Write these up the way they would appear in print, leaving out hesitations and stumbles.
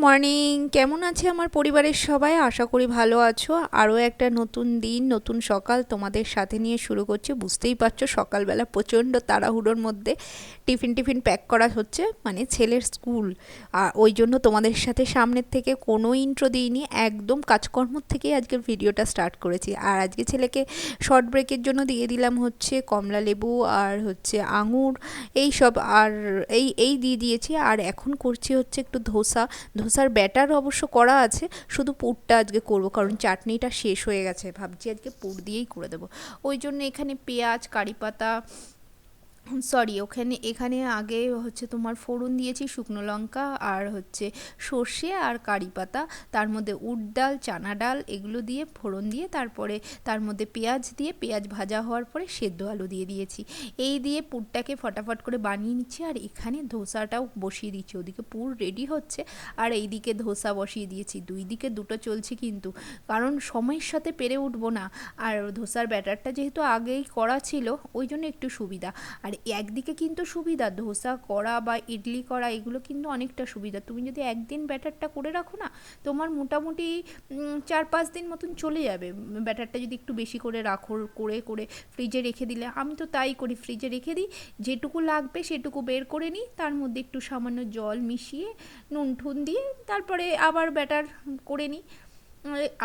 Morning, কেমন আছে আমার পরিবারের সবাই? আশা করি ভালো আছো। আরও একটা নতুন দিন, নতুন সকাল তোমাদের সাথে নিয়ে শুরু করছি। বুঝতেই পারছো সকালবেলা প্রচণ্ড তাড়াহুড়োর মধ্যে টিফিন প্যাক করা হচ্ছে, মানে ছেলের স্কুল। আর ওই জন্য তোমাদের সাথে সামনের থেকে কোনো ইন্ট্রো দিইনি, একদম কাজকর্ম থেকেই আজকের ভিডিওটা স্টার্ট করেছি। আর আজকে ছেলেকে শর্ট ব্রেকের জন্য দিয়ে দিলাম হচ্ছে কমলা লেবু আর হচ্ছে আঙুর, এই সব। আর এই এই দিয়ে দিয়েছি। আর এখন করছি হচ্ছে একটু ধোসার ব্যাটার অবশ্য করা আছে, শুধু পুরটা আজকে করব, কারণ চাটনিটা শেষ হয়ে গেছে। ভাবছি আজকে পুর দিয়েই করে দেবো। ওই জন্য এখানে পেঁয়াজ, কারি পাতা, এখানে আগে হচ্ছে তোমার ফোড়ন দিয়েছি শুকনো লঙ্কা আর হচ্ছে সর্ষে আর কারি পাতা, তার মধ্যে উড় ডাল, চানা ডাল, এগুলো দিয়ে ফোড়ন দিয়ে তারপরে তার মধ্যে পেঁয়াজ দিয়ে, পেঁয়াজ ভাজা হওয়ার পরে সেদ্ধ আলু দিয়ে দিয়েছি। এই দিয়ে পুরটাকে ফটাফট করে বানিয়ে নিচ্ছি। আর এখানে ধোসাটাও বসিয়ে দিচ্ছি, ওদিকে পুর রেডি হচ্ছে আর এইদিকে ধোসা বসিয়ে দিয়েছি। দুই দিকে দুটো চলছে কিন্তু, কারণ সময়ের সাথে পেরে উঠবো না। আর ধোসার ব্যাটারটা যেহেতু আগেই করা ছিল ওই জন্য একটু সুবিধা। আর একদিকে কিন্তু সুবিধা, ধোসা করা বা ইডলি করা এগুলো কিন্তু অনেকটা সুবিধা। তুমি যদি একদিন ব্যাটারটা করে রাখো না, তোমার মোটামুটি 4-5 দিন মতন চলে যাবে। ব্যাটারটা যদি একটু বেশি করে রাখো, করে ফ্রিজে রেখে দিলে, আমি তো তাই করি, ফ্রিজে রেখে দিই, যেটুকু লাগবে সেটুকু বের করে নিই, তার মধ্যে একটু সামান্য জল মিশিয়ে নুন ঠুন দিয়ে তারপরে আবার ব্যাটার করে নিই।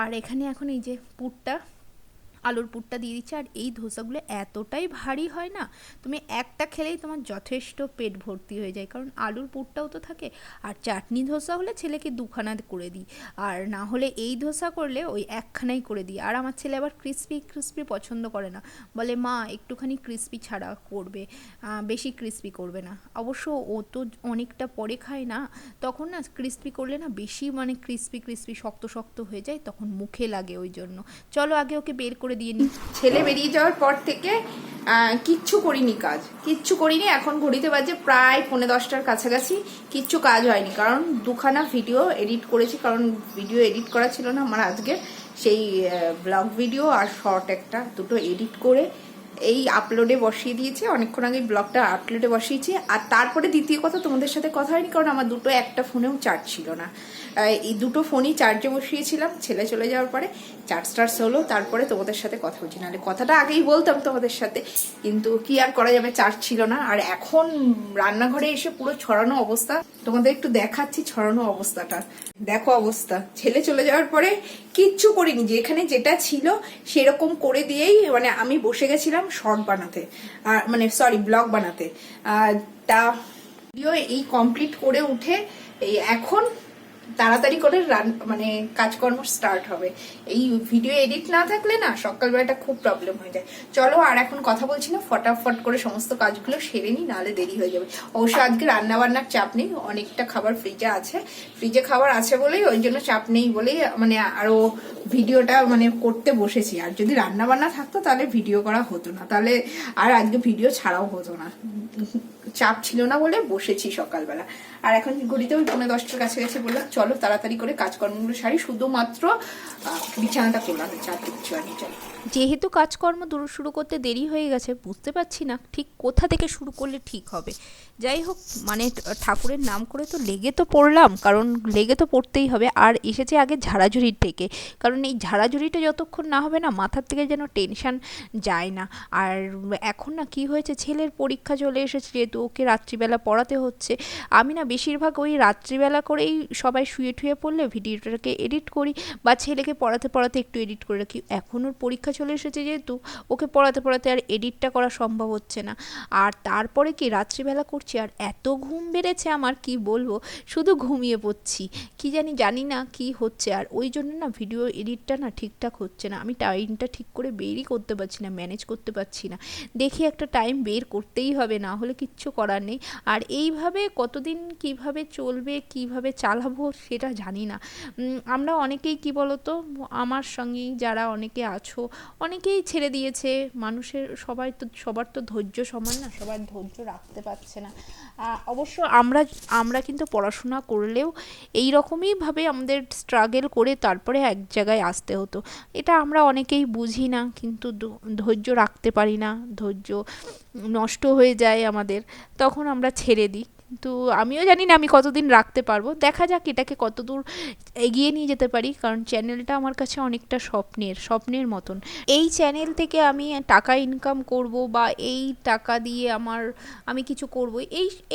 আর এখানে এখন এই যে পুরটা, আলুর পুরটা দিয়ে দিচ্ছি। আর এই ধোসাগুলো এতটাই ভারী হয় না, তুমি একটা খেলেই তোমার যথেষ্ট পেট ভর্তি হয়ে যায়, কারণ আলুর পুরটাও তো থাকে। আর চাটনি ধোসা হলে ছেলেকে দুখানা করে দিই, আর না হলে এই ধোসা করলে ওই একখানাই করে দিই। আর আমার ছেলে আবার ক্রিস্পি পছন্দ করে না, বলে মা একটুখানি ক্রিস্পি ছাড়া করবে, বেশি ক্রিস্পি করবে না। অবশ্য ও তো অনেকটা পরে খায় না, তখন না ক্রিস্পি করলে না বেশি মানে ক্রিস্পি শক্ত হয়ে যায়, তখন মুখে লাগে। ওই জন্য চলো আগে ওকে বের করে দিয়ে নি। ছেলে বেরিয়ে যাওয়ার পর থেকে কিচ্ছু করিনি। এখন ঘড়িতে বাজে প্রায় 9:45-র কাছাকাছি। কিচ্ছু কাজ হয়নি, কারণ দুখানা ভিডিও এডিট করেছি, কারণ ভিডিও এডিট করা ছিল না আমার আজকে, সেই ব্লগ ভিডিও আর শর্ট একটা, দুটো এডিট করে এই আপলোডে বসিয়ে দিয়েছি। অনেকক্ষণ আগে ব্লগটা আপলোডে বসিয়েছি। আর তারপরে দ্বিতীয় কথা, তোমাদের সাথে কথা হয়নি, কারণ আমার দুটো একটা ফোনেও চার্জ ছিল না। এই দুটো ফোনই চার্জে বসিয়েছিলাম, ছেলে চলে যাওয়ার পরে চার্জ হলো, তারপরে তোমাদের সাথে কথা বলছি। নাহলে কথাটা আগেই বলতাম তোমাদের সাথে, কিন্তু কি আর করা যাবে, চার্জ ছিল না। আর এখন রান্নাঘরে এসে পুরো ছড়ানো অবস্থা, তোমাদের একটু দেখাচ্ছি ছড়ানো অবস্থাটা। দেখো অবস্থা, ছেলে চলে যাওয়ার পরে কিচ্ছু করিনি, যেখানে যেটা ছিল সেরকম করে দিয়েই মানে আমি বসে গেছিলাম শর্ট বানাতে, মানে সরি ব্লগ বানাতে। তা ভিডিও এই কমপ্লিট করে উঠে এই এখন তাড়াতাড়ি করে মানে কাজকর্ম স্টার্ট হবে। এই ভিডিও এডিট না থাকলে না সকালবেলাটা খুব প্রবলেম হয়ে যায়। চলো আর এখন কথা বলছি না, ফটাফট করে সমস্ত কাজগুলো সেরে নিই, নাহলে দেরি হয়ে যাবে। অবশ্য আজকে রান্না বান্নার চাপ নেই, অনেকটা খাবার ফ্রিজে খাবার আছে বলেই, ওই জন্য চাপ নেই বলেই মানে আরো ভিডিওটা মানে করতে বসেছি। আর যদি রান্না বান্না থাকতো তাহলে ভিডিও করা হতো না, তাহলে আর আজকে ভিডিও ছাড়াও হতো না। চাপ ছিল না বলে বসেছি সকালবেলা। আর এখন ঘড়িতে ওই 9:45-র কাছাকাছি বললাম চলো তাড়াতাড়ি করে কাজকর্মগুলো সারি, শুধুমাত্র বিছানাটা করলাম, চার কিছু আনি। চলো, যেহেতু কাজকর্ম শুরু করতে দেরি হয়ে গেছে, বুঝতে পারছি না ঠিক কোথা থেকে শুরু করলে ঠিক হবে। যাই হোক, মানে ঠাকুরের নাম করে তো লেগে তো পড়লাম, কারণ লেগে তো পড়তেই হবে। আর এসেছে আগে ঝাড়াঝুড়ির থেকে, কারণ এই ঝাড়াঝুড়িটা যতক্ষণ না হবে না মাথার থেকে যেন টেনশন যায় না। আর এখন না কি হয়েছে, ছেলের পরীক্ষা চলে এসেছে, যেহেতু ওকে রাত্রিবেলা পড়াতে হচ্ছে। আমি না বেশিরভাগ ওই রাত্রিবেলা করেই সবাই শুয়ে ঠুয়ে পড়লে ভিডিওটাকে এডিট করি, বা ছেলেকে পড়াতে একটু এডিট করে রাখি। এখন ওর পরীক্ষা চলে এসেছে যেহেতু, ওকে পড়াতে আর এডিটটা করা সম্ভব হচ্ছে না। আর তারপরে কি রাত্রিবেলা করছি, আর এত ঘুম বেড়েছে আমার, কি বলবো, শুধু ঘুমিয়ে পড়ছি। জানি না কি হচ্ছে। আর ওই জন্য না ভিডিও এডিটটা না ঠিকঠাক হচ্ছে না, আমি টাইমটা ঠিক করে বেরই করতে পারছি না, ম্যানেজ করতে পারছি না। দেখি একটা টাইম বের করতেই হবে, না হলে কিচ্ছু করার নেই। আর এইভাবে কতদিন কিভাবে চলবে, কিভাবে চালাবো সেটা জানি না। আমরা অনেকেই কি বলতো, আমার সঙ্গেই যারা অনেকে আছো, অনেকেই ছেড়ে দিয়েছে। সবার তো ধৈর্য সমান না, সবার ধৈর্য রাখতে পারছে না। অবশ্য আমরা কিন্তু পড়াশোনা করলেও এই রকমইভাবে আমাদের স্ট্রাগল করে তারপরে এক জায়গায় আসতে হতো। এটা আমরা অনেকেই বুঝি না, কিন্তু ধৈর্য রাখতে পারি না, ধৈর্য নষ্ট হয়ে যায় আমাদের, তখন আমরা ছেড়ে দিই। তো আমিও জানি না আমি কতদিন রাখতে পারবো, দেখা যাক এটাকে কতদূর এগিয়ে নিয়ে যেতে পারি, কারণ চ্যানেলটা আমার কাছে অনেকটা স্বপ্নের মতন। এই চ্যানেল থেকে আমি টাকা ইনকাম করব বা এই টাকা দিয়ে আমি কিছু করব,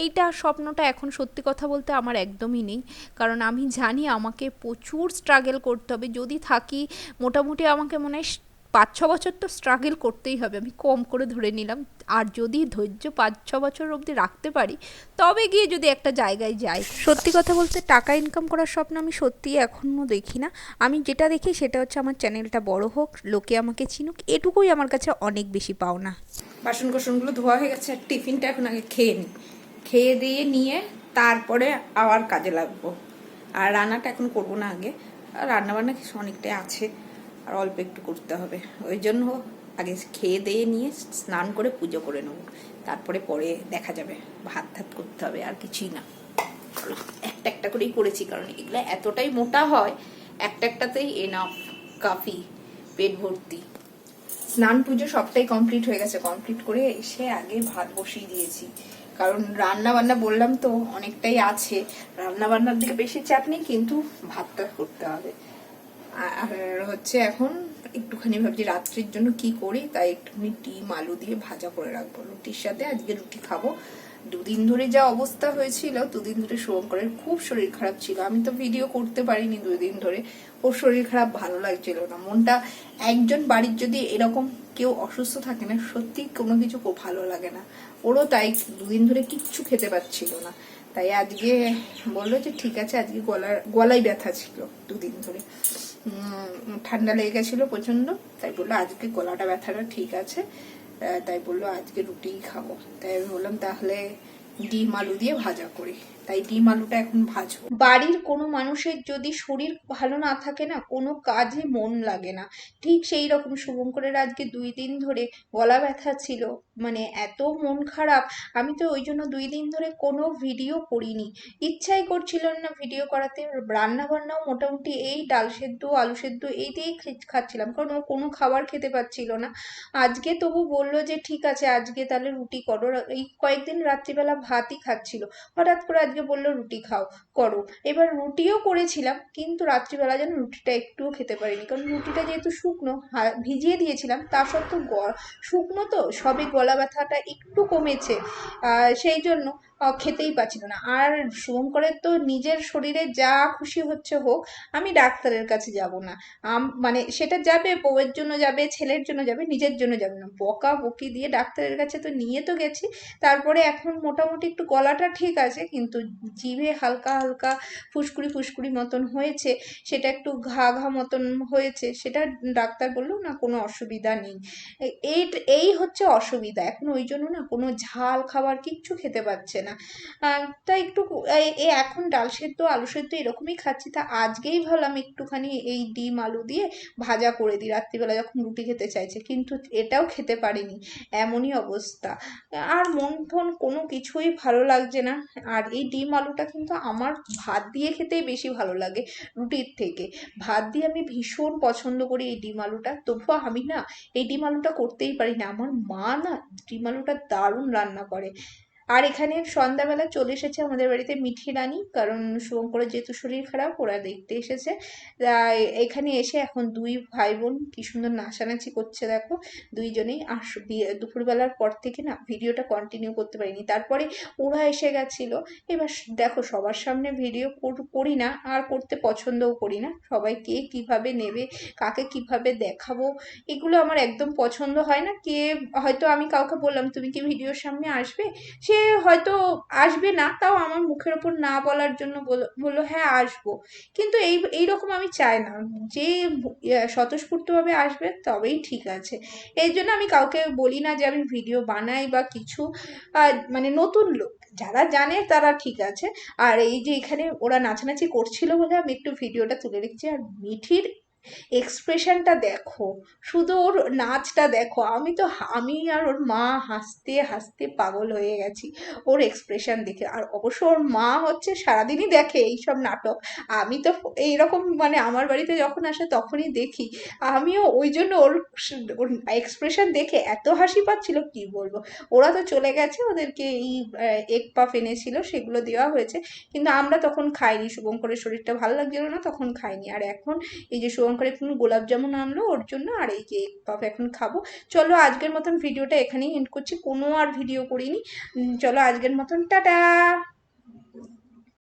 এইটা স্বপ্নটা এখন সত্যি কথা বলতে আমার একদমই নেই। কারণ আমি জানি আমাকে প্রচুর স্ট্রাগল করতে হবে, যদি থাকি মোটামুটি আমাকে মনে হয় 5-6 বছর তো স্ট্রাগল করতেই হবে, আমি কম করে ধরে নিলাম। আর যদি ধৈর্য 5-6 বছর অবধি রাখতে পারি, তবে গিয়ে যদি একটা জায়গায় যাই। সত্যি কথা বলতে টাকা ইনকাম করার স্বপ্ন আমি সত্যিই এখনও দেখি না। আমি যেটা দেখি সেটা হচ্ছে আমার চ্যানেলটা বড় হোক, লোকে আমাকে চিনুক, এটুকুই আমার কাছে অনেক বেশি পাওনা। বাসন কোসনগুলো ধোয়া হয়ে গেছে, আর টিফিনটা এখন আগে খেয়ে নিই, খেয়ে দিয়ে নিয়ে তারপরে আবার কাজে লাগবো। আর রান্নাটা এখন করবো না, আগে রান্নাবান্না কিছু অনেকটাই আছে, আর অল্প একটু করতে হবে। ওই জন্য আগে খেয়ে দিয়ে নিয়ে স্নান করে পুজো করে নেবো, তারপরে পরে দেখা যাবে। ভাত করতে হবে, আর কিছুই না। একটা একটা করেই করেছি, কারণ এগুলো এতটাই মোটা হয়, একটাতেই এনাফ, কাফি, পেট ভর্তি। স্নান পুজো সবটাই কমপ্লিট হয়ে গেছে, কমপ্লিট করে এসে আগে ভাত বসিয়ে দিয়েছি, কারণ রান্না বান্না বললাম তো অনেকটাই আছে। রান্না বান্নার দিকে বেশি চাপ নেই, কিন্তু ভাতটা করতে হবে। আর হচ্ছে এখন একটুখানি ভাবছি রাত্রির জন্য কি করি, তাই একটুখানি ডিম আলু দিয়ে ভাজা করে রাখবো রুটির সাথে। আজকে রুটি খাবো। দুদিন ধরে যা অবস্থা হয়েছিল, দুদিন ধরে শুভঙ্করের খুব শরীর খারাপ ছিল, আমি তো ভিডিও করতে পারিনি 2 দিন ধরে। ওর শরীর খারাপ, ভালো লাগছিল না মনটা। একজন বাড়ির যদি এরকম কেউ অসুস্থ থাকে না, সত্যি কোনো কিছু ভালো লাগে না। ওরও তাই, 2 দিন ধরে কিচ্ছু খেতে পাচ্ছিল না। তাই আজকে বললো যে ঠিক আছে, আজকে গলায় ব্যথা ছিল 2 দিন ধরে, ঠান্ডা লেগে গেছিল প্রচন্ড, তাই বললো আজকে গলাটা ব্যথাটা ঠিক আছে, তাই বললো আজকে রুটিই খাবো। তাই আমি বললাম তাহলে ডিম আলু দিয়ে ভাজা করি, তাই ডিম আলুটা এখন ভাজবো। বাড়ির কোনো মানুষের যদি শরীর ভালো না থাকে না, কোনো কাজে মন লাগে না। ঠিক সেই রকম শুভঙ্করের আজকে 2 দিন ধরে গলা ব্যথা ছিল, মানে এত মন খারাপ। আমি তো ওই জন্য 2 দিন ধরে কোনো ভিডিও করিনি, ইচ্ছাই করছিল না ভিডিও করাতে। রান্না বান্নাও মোটামুটি এই ডাল সেদ্ধ আলু সেদ্ধ এই দিয়েই খাচ্ছিলাম, কারণ ও কোনো খাবার খেতে পাচ্ছিল না। আজকে তবু বললো যে ঠিক আছে আজকে তাহলে রুটি করো। এই কয়েকদিন রাত্রিবেলা ভাতই খাচ্ছিল, হঠাৎ করে আজকে বললো রুটি খাও, করো। এবার রুটিও করেছিলাম, কিন্তু রাত্রিবেলা যেন রুটিটা একটুও খেতে পারিনি, কারণ রুটিটা যেহেতু শুকনো, ভিজিয়ে দিয়েছিলাম, তা সত্ত্বেও শুকনো তো সবে গলা ব্যথাটা একটু কমেছে, সেই জন্য খেতেই পাচ্ছিল না। আর শুভঙ্করের তো নিজের শরীরে যা খুশি হচ্ছে হোক, আমি ডাক্তারের কাছে যাব না। মানে সেটা যাবে, বউয়ের জন্য যাবে, ছেলের জন্য যাবে, নিজের জন্য যাবে না। বকা বকি দিয়ে ডাক্তারের কাছে তো নিয়ে তো গেছি, তারপরে এখন মোটামুটি একটু গলাটা ঠিক আছে, কিন্তু জিভে হালকা হালকা ফুসকুড়ি ফুসকুড়ি মতন হয়েছে, সেটা একটু ঘা ঘা মতন হয়েছে। সেটা ডাক্তার বললো না কোনো অসুবিধা নেই। এই এই হচ্ছে অসুবিধা এখন, ওই জন্য না কোনো ঝাল খাবার কিচ্ছু খেতে পাচ্ছে না। তাই একটু এখন ডাল সেদ্ধ আলু সেদ্ধ এরকমই খাচ্ছি। তা আজকেই ভাবলাম একটুখানি এই ডিম আলু দিয়ে ভাজা করে দিই রাত্রিবেলা যখন রুটি খেতে চাইছে, কিন্তু এটাও খেতে পারিনি, এমনই অবস্থা। আর মন টন কোনো কিছুই ভালো লাগছে না। আর এই ডিম আলুটা কিন্তু আমার ভাত দিয়ে খেতেই বেশি ভালো লাগে রুটির থেকে। ভাত দিয়ে আমি ভীষণ পছন্দ করি এই ডিম আলুটা, তবুও আমি না এই ডিম আলুটা করতেই পারি না। আমার মা না ডিম আলুটা দারুণ রান্না করে। আর এখানে সন্ধ্যাবেলা চলে এসেছে আমাদের বাড়িতে মিঠি রানী, কারণ শুভঙ্করের যেহেতু শরীর খারাপ, ওরা দেখতে এসেছে। এখানে এসে এখন 2 ভাই বোন কি সুন্দর নাচানাচি করছে দেখো দুইজনেই। আর দুপুরবেলার পর থেকে না ভিডিওটা কন্টিনিউ করতে পারিনি, তারপরে ওরা এসে গেছিল। এবার দেখো সবার সামনে ভিডিও করি না, আর করতে পছন্দও করি না। সবাই কে কিভাবে নেবে, কাকে কিভাবে দেখাবো, এগুলো আমার একদম পছন্দ হয় না। কে হয়তো আমি কাউকে বললাম তুমি কি ভিডিওর সামনে আসবে, সে হয়তো আসবে না, তাও আমার মুখের ওপর না বলার জন্য বললো হ্যাঁ আসবো। কিন্তু এইরকম আমি চাই না, যে স্বতঃস্ফূর্তভাবে আসবে তবেই ঠিক আছে। এই জন্য আমি কাউকে বলি না যে আমি ভিডিও বানাই বা কিছু। মানে নতুন লোক যারা জানে তারা ঠিক আছে। আর এই যে এখানে ওরা নাচানাচি করছিল বলে আমি একটু ভিডিওটা তুলে রেখেছি। আর মিঠির এক্সপ্রেশনটা দেখো, শুধু ওর নাচটা দেখো, আমি আর ওর মা হাসতে হাসতে পাগল হয়ে গেছি ওর এক্সপ্রেশন দেখে। আর অবশ্য ওর মা হচ্ছে সারাদিনই দেখে এইসব নাটক। আমি তো এইরকম মানে আমার বাড়িতে যখন আসে তখনই দেখি। আমিও ওই জন্য ওর এক্সপ্রেশন দেখে এত হাসি পাচ্ছিল কি বলবো। ওরা তো চলে গেছে, ওদেরকে এই এগ পাফ এনেছিল সেগুলো দেওয়া হয়েছে, কিন্তু আমরা তখন খাইনি, শুভঙ্করের শরীরটা ভালো লাগছিল না তখন খাইনি। আর এখন এই যে শুভঙ্কর এখন গোলাপ জামুন আনলো ওর জন্য, আর এই যে এগ পাফ এখন খাবো। চলো আজকের মতন ভিডিওটা এখানেই এন্ড করছি, কোনো আর ভিডিও করিনি। চলো আজকের মতন টাটা।